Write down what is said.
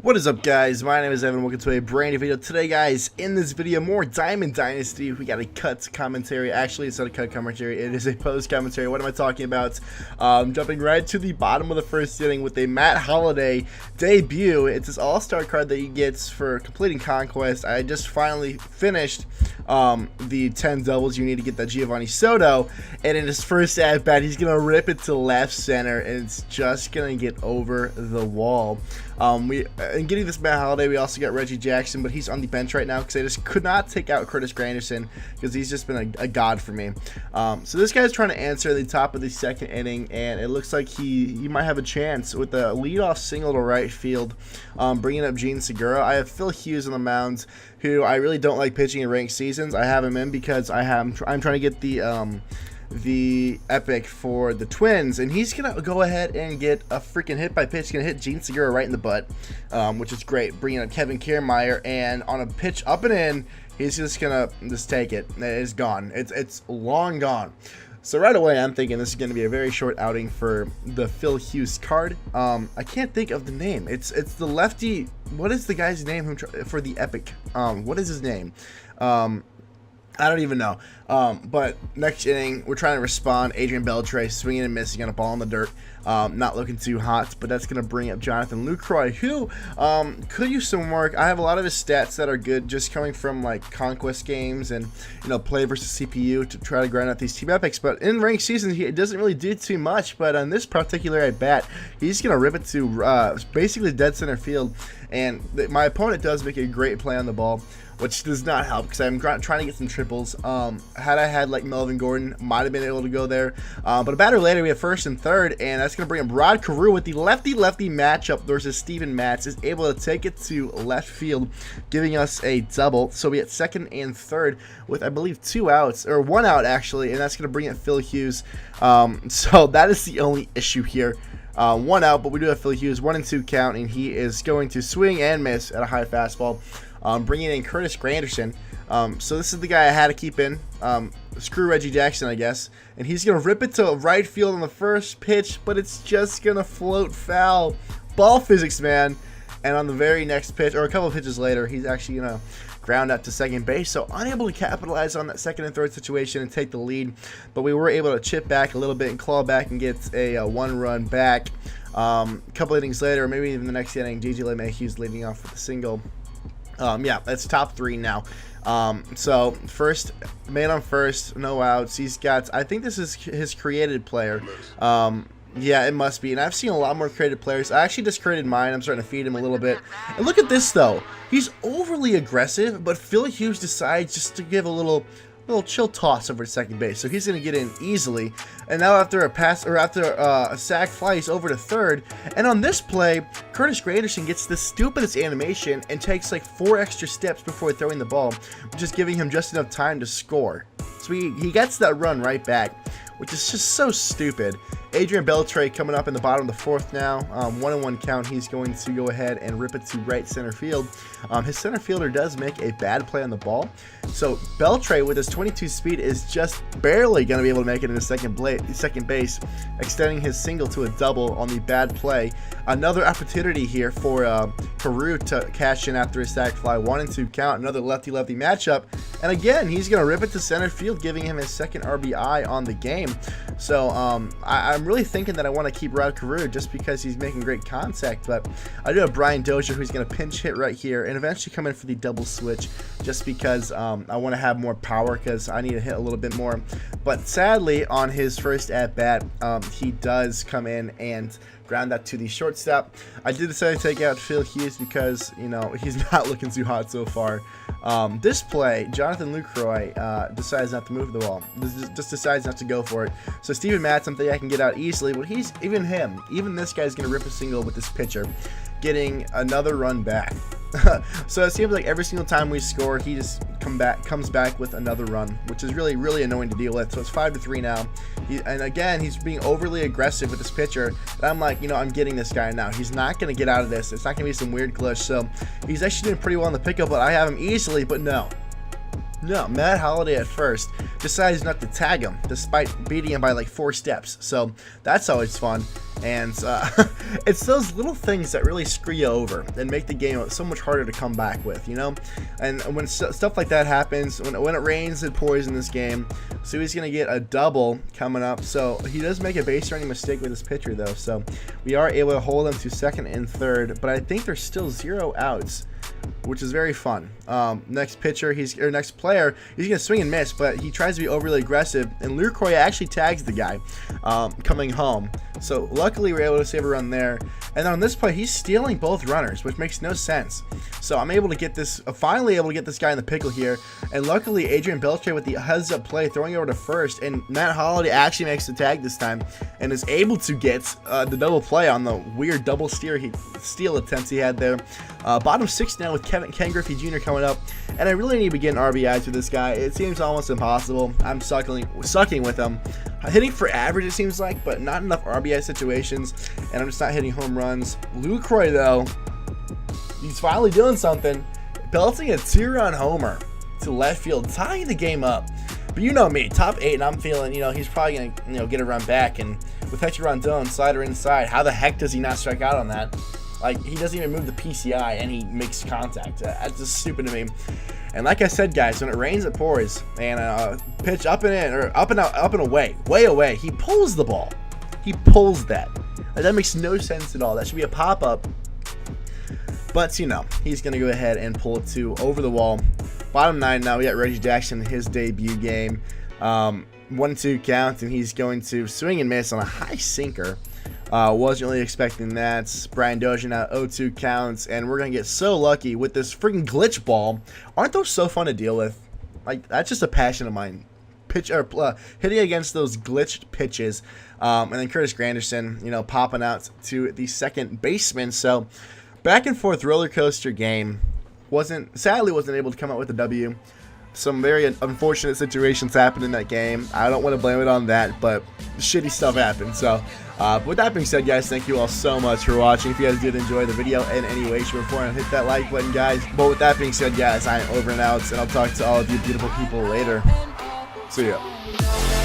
What is up, guys? My name is Evan. Welcome to a brand new video. Today, guys, in this video, more Diamond Dynasty. We got a cut commentary. Actually, it's not a cut commentary. It is a post commentary. What am I talking about? Jumping right to the bottom of the first inning with a Matt Holliday debut. It's this all-star card that he gets for completing Conquest. I just finally finished the 10 doubles you need to get that Giovanni Soto. And in his first at-bat, he's going to rip it to left center, and it's just going to get over the wall. In getting this Matt Holliday, we also got Reggie Jackson, but he's on the bench right now because I just could not take out Curtis Granderson because he's just been a god for me. So this guy's trying to answer the top of the second inning, and it looks like he might have a chance with a leadoff single to right field, bringing up Gene Segura. I have Phil Hughes on the mound, who I really don't like pitching in ranked seasons. I have him in because I'm trying to get the epic for the Twins, and he's gonna go ahead and get a freaking hit by pitch. He's gonna hit Gene Segura right in the butt, which is great, bringing up Kevin Kiermaier, and on a pitch up and in, he's just gonna take it. It's gone. It's long gone. So right away, I'm thinking this is going to be a very short outing for the Phil Hughes card. I can't think of the name. It's the lefty. What is the guy's name for the epic? What is his name? I don't even know. But next inning, we're trying to respond. Adrian Beltre swinging and missing on a ball in the dirt. Not looking too hot, but that's going to bring up Jonathan Lucroy, who could use some work. I have a lot of his stats that are good, just coming from like Conquest games and play versus CPU to try to grind out these team epics. But in ranked seasons, it doesn't really do too much. But on this particular at bat, he's going to rip it to basically dead center field. And my opponent does make a great play on the ball, which does not help because I'm trying to get some triples. Had I had like Melvin Gordon, might have been able to go there. But a batter later, we have first and third, and that's going to bring up Rod Carew with the lefty-lefty matchup versus Steven Matz. Is able to take it to left field, giving us a double. So we get second and third with, I believe, 2 outs, or 1 out actually, and that's going to bring up Phil Hughes. So that is the only issue here. 1 out, but we do have Phil Hughes, 1-2 count, and he is going to swing and miss at a high fastball. Bringing in Curtis Granderson. So this is the guy I had to keep in. Screw Reggie Jackson, I guess. And he's going to rip it to right field on the first pitch, but it's just going to float foul. Ball physics, man. And on the very next pitch, or a couple of pitches later, he's actually going to ground out to second base. So unable to capitalize on that second and third situation and take the lead. But we were able to chip back a little bit and claw back and get a 1-run back. A couple innings later, maybe even the next inning, DJ LeMahieu's leading off with a single. Yeah, that's top 3 now. So first, man on first, no outs. He's got, I think this is his created player. Yeah, it must be. And I've seen a lot more created players. I actually just created mine. I'm starting to feed him a little bit. And look at this, though. He's overly aggressive, but Phil Hughes decides just to give a little chill toss over to second base, so he's going to get in easily. And now after a pass, or after a sac fly, he's over to third. And on this play, Curtis Granderson gets the stupidest animation and takes like 4 extra steps before throwing the ball, which is giving him just enough time to score. So he gets that run right back, which is just so stupid. Adrian Beltre coming up in the bottom of the 4th now. 1-1 count. He's going to go ahead and rip it to right center field. His center fielder does make a bad play on the ball. So Beltre, with his 22 speed, is just barely going to be able to make it into second base, extending his single to a double on the bad play. Another opportunity here for Carew to cash in after a sac fly. 1-2 count. Another lefty-lefty matchup. And again, he's going to rip it to center field, giving him his second RBI on the game. So I'm really thinking that I want to keep Rod Carew just because he's making great contact. But I do have Brian Dozier, who's going to pinch hit right here and eventually come in for the double switch, just because I want to have more power because I need to hit a little bit more. But sadly, on his first at-bat, he does come in and ground that to the shortstop. I did decide to take out Phil Hughes because, he's not looking too hot so far. This play, Jonathan Lucroy decides not to move the ball. Just decides not to go for it. So Steven Matz, something I can get out easily, but even this guy's going to rip a single with this pitcher, getting another run back. So it seems like every single time we score, he just comes back with another run, which is really, really annoying to deal with. So it's 5-3 now. And again, he's being overly aggressive with this pitcher. And I'm like, I'm getting this guy now. He's not going to get out of this. It's not going to be some weird glitch. So he's actually doing pretty well in the pickup, but I have him easily. But no, Matt Holliday at first decides not to tag him, despite beating him by like 4 steps. So that's always fun. And it's those little things that really screw you over and make the game so much harder to come back with, you know. And when stuff like that happens, when it rains, it pours in this game. So he's going to get a double coming up. So he does make a base running mistake with his pitcher, though. So we are able to hold him to second and third. But I think there's still 0 outs, which is very fun. Next player, he's gonna swing and miss, but he tries to be overly aggressive, and Lucroy actually tags the guy coming home. So luckily we're able to save a run there. And then on this play, he's stealing both runners, which makes no sense. So I'm able to get this, finally able to get this guy in the pickle here. And luckily Adrian Beltre with the heads-up play, throwing over to first, and Matt Holliday actually makes the tag this time and is able to get the double play on the weird double steal attempts he had there. Bottom 6 now with Ken Griffey Jr. coming up, and I really need to get an RBI to this guy. It seems almost impossible. I'm sucking with him. Hitting for average, it seems like, but not enough RBI situations, and I'm just not hitting home runs. Lucroy, though, he's finally doing something, belting a 2-run homer to left field, tying the game up. But you know me, top 8, and I'm feeling, he's probably going to, get a run back, and with Hector Rondon, slider inside, how the heck does he not strike out on that? Like, he doesn't even move the PCI, and he makes contact. That's just stupid to me. And like I said, guys, when it rains, it pours. And pitch up and in, or up and out, up and away, way away. He pulls the ball. He pulls that. Like, that makes no sense at all. That should be a pop-up. But, he's going to go ahead and pull it to over the wall. Bottom 9 now, we got Reggie Jackson in his debut game. 1-2 count, and he's going to swing and miss on a high sinker. Wasn't really expecting that. Brian Dozier now 0-2 counts, and we're going to get so lucky with this freaking glitch ball. Aren't those so fun to deal with? Like, that's just a passion of mine. Hitting against those glitched pitches. And then Curtis Granderson, popping out to the second baseman. So, back and forth roller coaster game. Sadly wasn't able to come out with a W. Some very unfortunate situations happened in that game. I don't want to blame it on that, but shitty stuff happened. So, with that being said, guys, thank you all so much for watching. If you guys did enjoy the video in any way, shape, or form, hit that like button, guys. But with that being said, guys, I am over and out, and I'll talk to all of you beautiful people later. See ya.